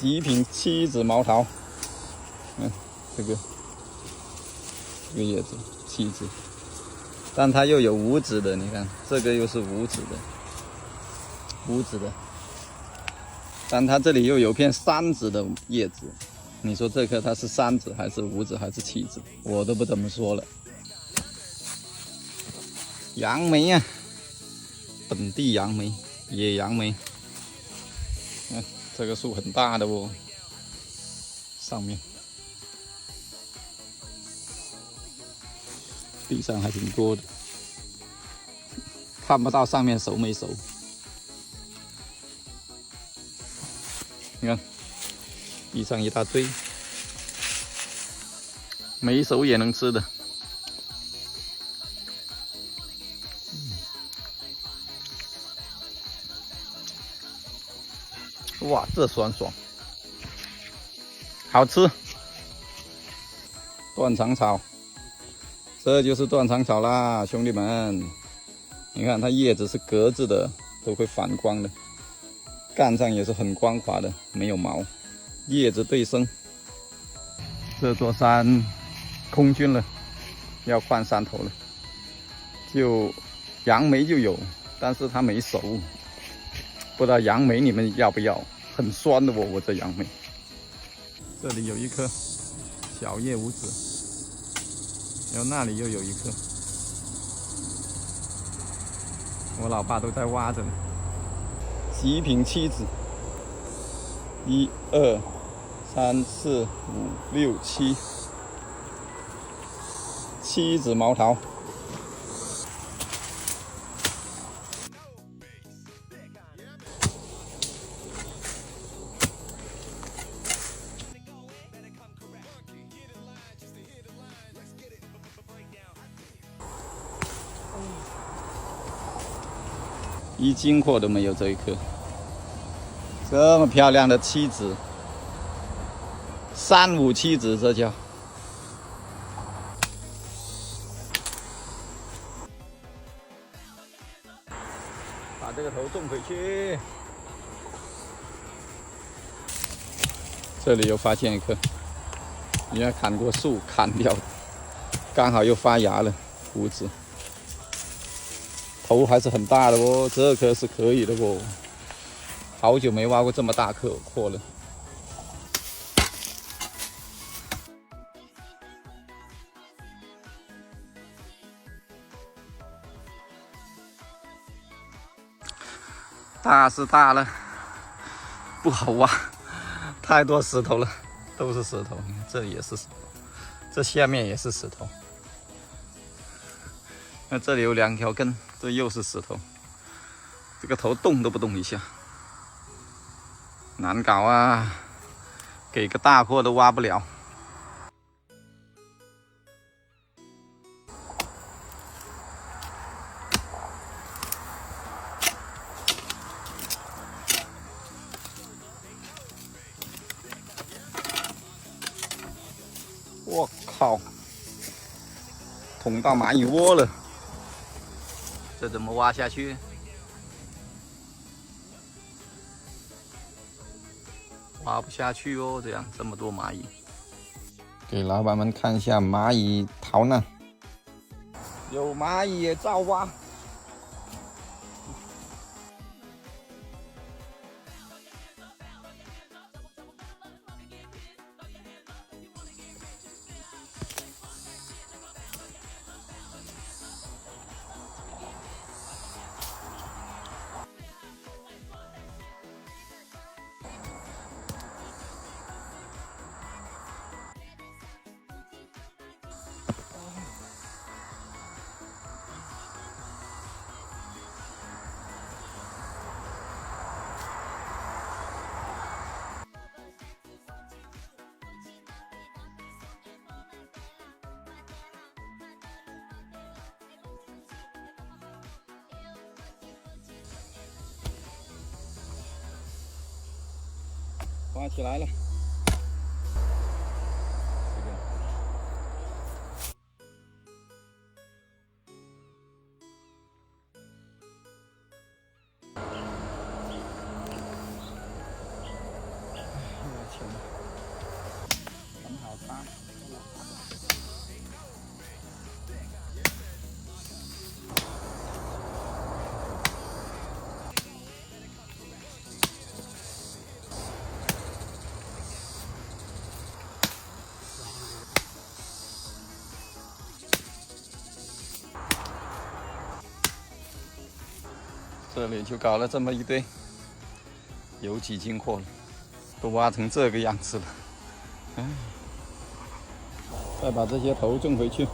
极品7指毛桃，这个叶子7指，但它又有5指的，你看这个又是5指的，但它这里又有片3指的叶子，你说这棵它是3指还是5指还是7指，我都不怎么说了。杨梅啊，本地杨梅，野杨梅。这个树很大的哦，上面地上还挺多的，看不到上面熟没熟。你看，地上一大堆，没熟也能吃的。哇，这酸爽，好吃！断肠草，这就是断肠草啦，兄弟们！你看它叶子是格子的，都会反光的，干上也是很光滑的，没有毛，叶子对生。这座山空军了，要换山头了。就杨梅就有，但是它没熟。不知道杨梅你们要不要？很酸的哦，我这杨梅。这里有一棵小叶5指，然后那里又有一棵，我老爸都在挖着呢。极品7指，1、2、3、4、5、6、7指毛桃。一斤货都没有这一颗，这么漂亮的7指，357指，这叫。把这个头种回去。这里又发现一颗，人家砍过树砍掉的，刚好又发芽了，5指。头还是很大的哦，这颗是可以的哦。好久没挖过这么大颗货了。大是大了，不好挖，太多石头了，都是石头。你看这里也是石头，这下面也是石头。那这里有2条根，这又是石头，这个头动都不动一下，难搞啊！给个大货都挖不了。我靠，捅到蚂蚁窝了，这怎么挖下去？挖不下去哦，这么多蚂蚁。给老板们看一下蚂蚁逃难，有蚂蚁也照挖。挖起来了。钱，很好看。这里就搞了这么一堆有几斤货了，都挖成这个样子了。哎，再把这些头种回去。